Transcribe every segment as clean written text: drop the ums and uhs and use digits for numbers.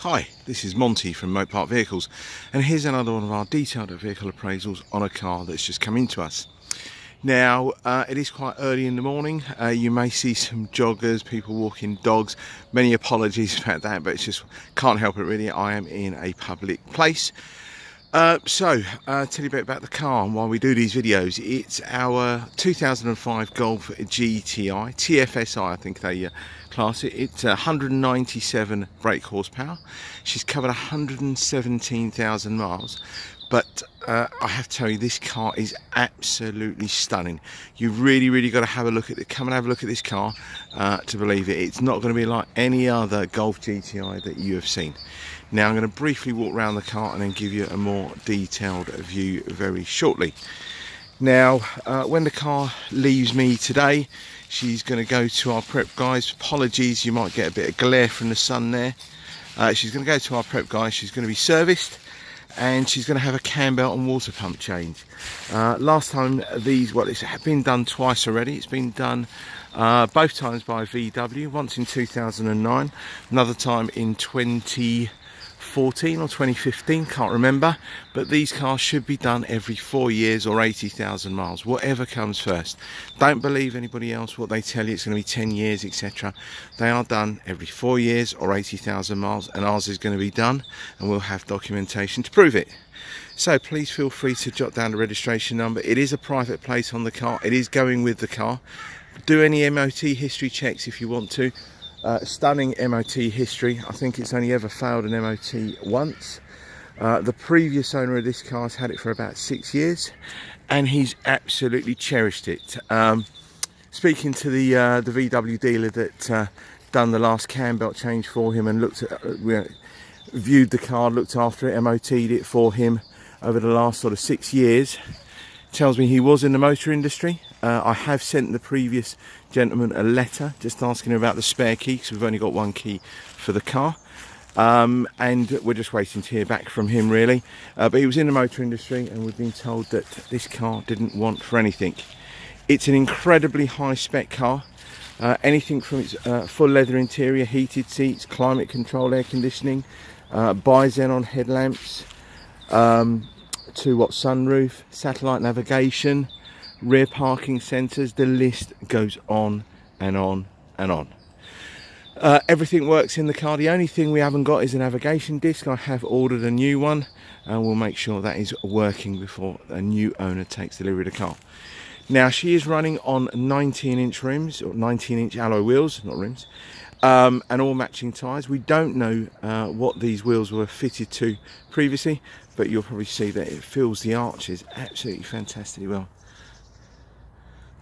Hi, this is Monty from Mopart Vehicles, and here's another one of our detailed vehicle appraisals on a car that's just come into us. Now, it is quite early in the morning. You may see some joggers, people walking dogs. Many apologies about that, but it's just can't help it really. I am in a public place. Tell you a bit about the car and why we do these videos. It's our 2005 Golf GTi, TFSi I think they class it. It's 197 brake horsepower. She's covered 117,000 miles. But I have to tell you, this car is absolutely stunning. You really got to have a look at it. Come and have a look at this car to believe it. It's not going to be like any other Golf GTi that you have seen. Now I'm going to briefly walk around the car and then give you a more detailed view very shortly. Now, when the car leaves me today, she's going to go to our prep guys. Apologies, you might get a bit of glare from the sun there. She's going to go to our prep guys. She's going to be serviced, and she's going to have a cam belt and water pump change. Last time it's been done twice already. It's been done both times by VW, once in 2009, another time in 2014 or 2015, can't remember, but these cars should be done every 4 years or 80,000 miles, whatever comes first. Don't believe anybody else what they tell you it's going to be 10 years, etc. They are done every 4 years or 80,000 miles, and ours is going to be done, and we'll have documentation to prove it. So please feel free to jot down the registration number. It is a private plate on the car. It is going with the car. Do any MOT history checks if you want to. Stunning MOT history. I think it's only ever failed an MOT once. The previous owner of this car has had it for about 6 years, and he's absolutely cherished it. Speaking to the VW dealer that done the last cam belt change for him and looked at, viewed the car, looked after it, MOT'd it for him over the last sort of 6 years, tells me he was in the motor industry. I have sent the previous gentleman a letter just asking him about the spare key, because we've only got one key for the car, and we're just waiting to hear back from him really. But he was in the motor industry, and we've been told that this car didn't want for anything. It's an incredibly high spec car. Anything from its full leather interior, heated seats, climate control air conditioning, bi-xenon headlamps, 2-watt sunroof, satellite navigation, rear parking sensors. The list goes on and on and on. Everything works in the car. The only thing we haven't got is a navigation disc. I have ordered a new one, and we'll make sure that is working before a new owner takes delivery of the car. Now, she is running on 19-inch rims, or 19-inch alloy wheels, not rims, and all matching tyres. We don't know what these wheels were fitted to previously, but you'll probably see that it fills the arches absolutely fantastically well.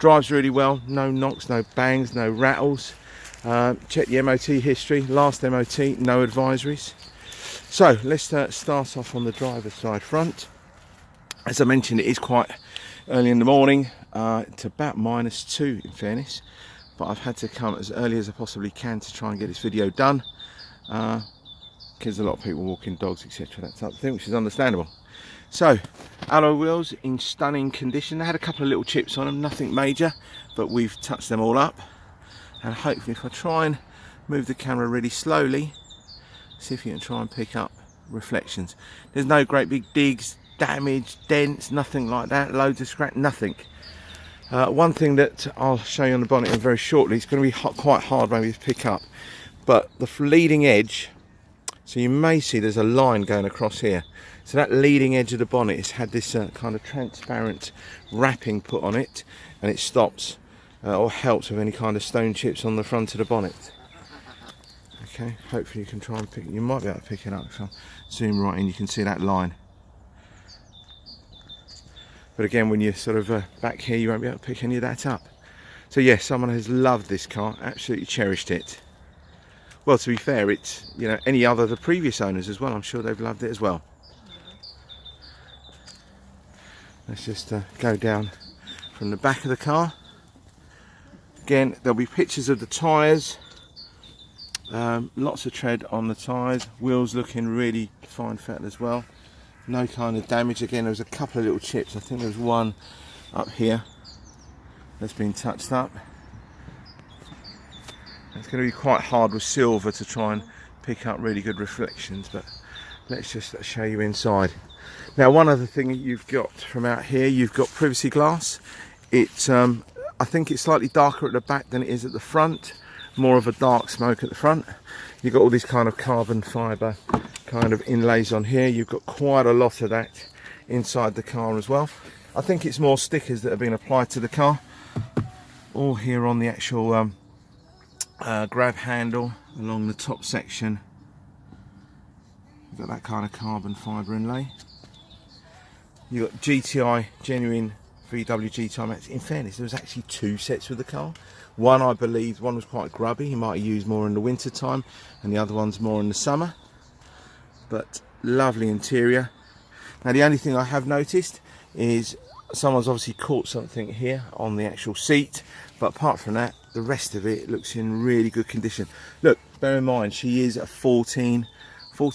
Drives really well, no knocks, no bangs, no rattles. Check the MOT history, last MOT, no advisories. So let's start off on the driver's side front. As I mentioned, it is quite early in the morning. It's about -2 in fairness, but I've had to come as early as I possibly can to try and get this video done, because a lot of people walking dogs, etc., that type of thing, which is understandable. So, alloy wheels in stunning condition. They had a couple of little chips on them, nothing major, but we've touched them all up. And hopefully, if I try and move the camera really slowly, see if you can try and pick up reflections. There's no great big digs, damage, dents, nothing like that. Loads of scratch, nothing. One thing that I'll show you on the bonnet very shortly, it's going to be quite hard maybe to pick up, but the leading edge, so you may see there's a line going across here. So that leading edge of the bonnet has had this kind of transparent wrapping put on it, and it stops or helps with any kind of stone chips on the front of the bonnet. Okay, hopefully you can try and pick it. You might be able to pick it up if I zoom right in. You can see that line. But again, when you're sort of back here, you won't be able to pick any of that up. So yes, someone has loved this car, absolutely cherished it. Well, to be fair, it's, you know, any other of the previous owners as well, I'm sure they've loved it as well. Let's just go down from the back of the car. Again, there'll be pictures of the tyres. Lots of tread on the tyres. Wheels looking really fine fat as well. No kind of damage. Again, there was a couple of little chips. I think there was one up here that's been touched up. It's going to be quite hard with silver to try and pick up really good reflections, but let's just show you inside. Now, one other thing that you've got from out here, you've got privacy glass. It's I think it's slightly darker at the back than it is at the front, more of a dark smoke at the front. You've got all these kind of carbon fibre kind of inlays on here. You've got quite a lot of that inside the car as well. I think it's more stickers that have been applied to the car, all here on the actual grab handle along the top section. You've got that kind of carbon fibre inlay. You've got GTi, genuine VW GTi mats. In fairness, there was actually 2 sets with the car. One, I believe, one was quite grubby. You might have used more in the winter time, and the other one's more in the summer. But lovely interior. Now, the only thing I have noticed is someone's obviously caught something here on the actual seat. But apart from that, the rest of it looks in really good condition. Look, bear in mind, she is a 14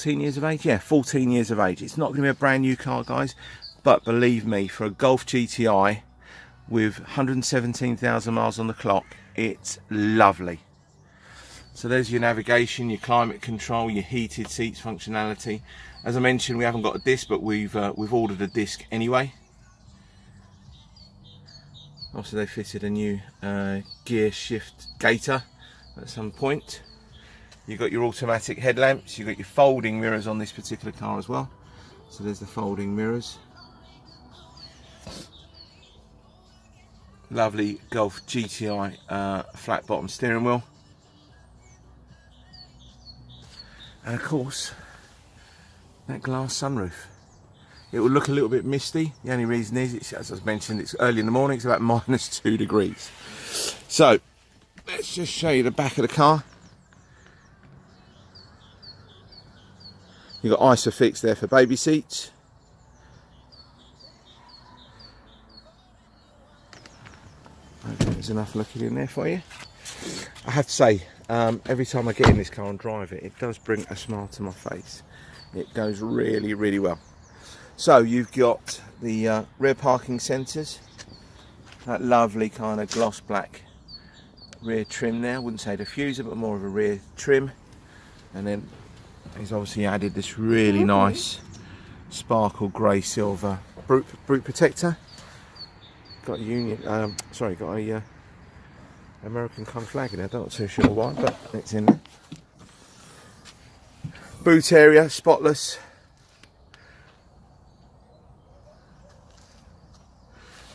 years of age. Yeah, 14 years of age. It's not going to be a brand new car, guys. But believe me, for a Golf GTI with 117,000 miles on the clock, it's lovely. So there's your navigation, your climate control, your heated seats functionality. As I mentioned, we haven't got a disc, but we've ordered a disc anyway. Also, they fitted a new gear shift gaiter at some point. You've got your automatic headlamps. You've got your folding mirrors on this particular car as well. So there's the folding mirrors. Lovely Golf GTI flat bottom steering wheel. And of course, that glass sunroof. It will look a little bit misty. The only reason is, it's, as I mentioned, it's early in the morning. It's about -2 degrees. So, let's just show you the back of the car. You've got Isofix there for baby seats. Okay, there's enough looking in there for you. I have to say, every time I get in this car and drive it, it does bring a smile to my face. It goes really, really well. So you've got the rear parking sensors, that lovely kind of gloss black rear trim there. I wouldn't say diffuser, but more of a rear trim. And then he's obviously added this really nice sparkle grey silver brute protector. Got a Union, got a American kind of flag in there. Not too sure why, but it's in there. Boot area, spotless.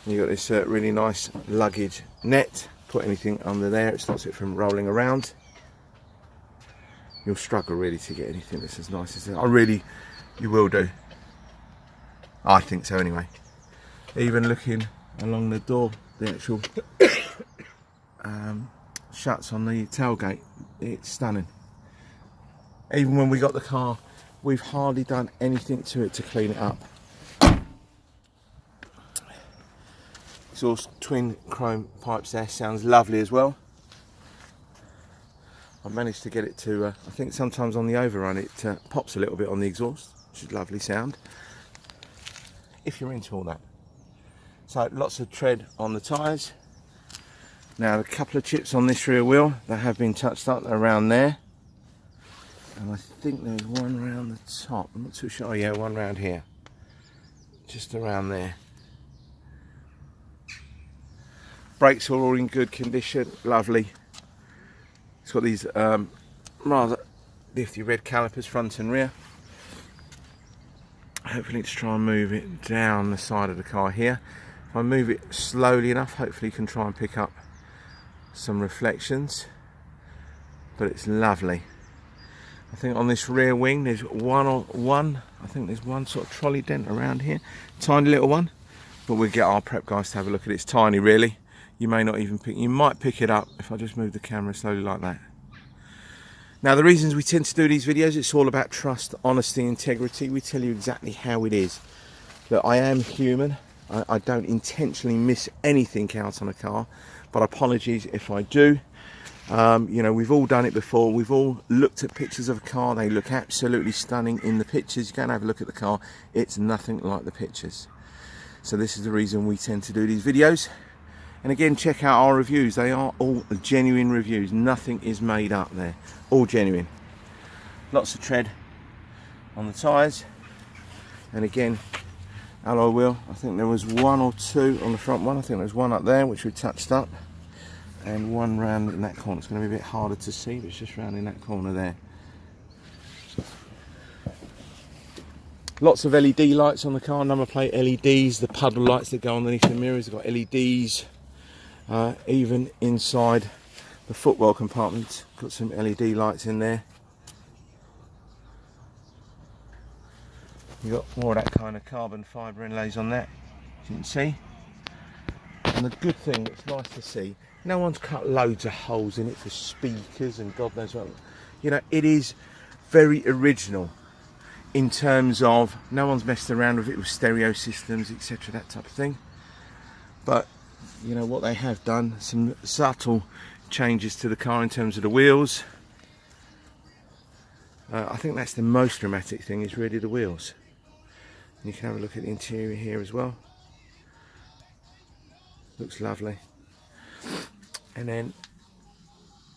You got this really nice luggage net. Put anything under there, it stops it from rolling around. You'll struggle really to get anything that's as nice as that. You will do. I think so anyway. Even looking along the door, the actual shuts on the tailgate, it's stunning. Even when we got the car, we've hardly done anything to it to clean it up. Exhaust twin chrome pipes there, sounds lovely as well. I managed to get it to, I think sometimes on the overrun it pops a little bit on the exhaust, which is lovely sound, if you're into all that. So lots of tread on the tyres. Now a couple of chips on this rear wheel that have been touched up around there. And I think there's one around the top, I'm not too sure. Oh yeah, one around here. Just around there. Brakes are all in good condition, lovely. It's got these rather nifty red calipers front and rear. Hopefully to try and move it down the side of the car here. If I move it slowly enough, hopefully you can try and pick up some reflections. But it's lovely. I think on this rear wing there's one sort of trolley dent around here. Tiny little one. But we'll get our prep guys to have a look at it. It's tiny really. You may not even you might pick it up if I just move the camera slowly like that. Now the reasons we tend to do these videos, it's all about trust, honesty, integrity. We tell you exactly how it is. Look, I am human. I don't intentionally miss anything out on a car, but apologies if I do. You know, we've all done it before. We've all looked at pictures of a car. They look absolutely stunning in the pictures. You go and have a look at the car. It's nothing like the pictures. So this is the reason we tend to do these videos. And again, check out our reviews. They are all genuine reviews. Nothing is made up there. All genuine. lots of tread on the tyres, and again alloy wheel. I think there was one or two on the front one. I think there's one up there which we touched up, and one round in that corner. It's going to be a bit harder to see, but it's just round in that corner there. Lots of LED lights on the car, number plate LEDs, the puddle lights that go underneath the mirrors have got LEDs, even inside the footwell compartment, got some LED lights in there. You've got more of that kind of carbon fibre inlays on that, as you can see. And the good thing, it's nice to see, no one's cut loads of holes in it for speakers and God knows what. You know, it is very original in terms of no one's messed around with it with stereo systems, etc., that type of thing. But you know what they have done, some subtle changes to the car in terms of the wheels. I think that's the most dramatic thing, is really the wheels. And you can have a look at the interior here as well. Looks lovely. And then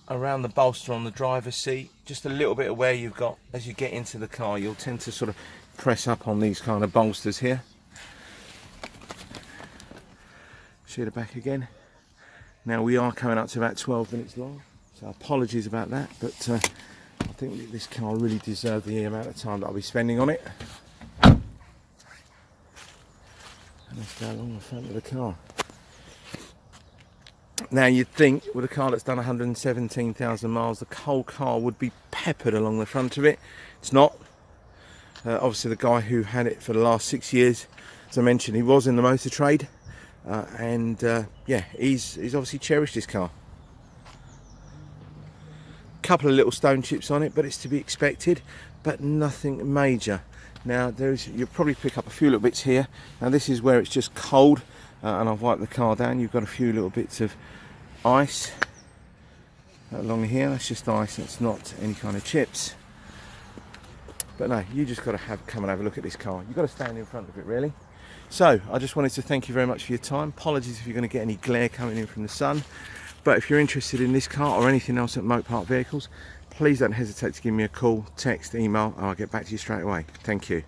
around the bolster on the driver's seat, just a little bit of where you've got, as you get into the car, you'll tend to sort of press up on these kind of bolsters here. See the back again. Now we are coming up to about 12 minutes long, so apologies about that, but I think that this car really deserved the amount of time that I'll be spending on it. And let's go along the front of the car. Now you'd think with a car that's done 117,000 miles, the whole car would be peppered along the front of it. It's not. Obviously the guy who had it for the last 6 years, as I mentioned, he was in the motor trade, and yeah, he's obviously cherished his car. Couple of little stone chips on it, but it's to be expected, but nothing major. Now you'll probably pick up a few little bits here. Now this is where it's just cold, and I've wiped the car down. You've got a few little bits of ice along here. That's just ice, that's not any kind of chips. But no, you just got to come and have a look at this car. You've got to stand in front of it, really. So I just wanted to thank you very much for your time. Apologies if you're going to get any glare coming in from the sun, but if you're interested in this car or anything else at Mopar Vehicles, please don't hesitate to give me a call, text, email, and I'll get back to you straight away. Thank you.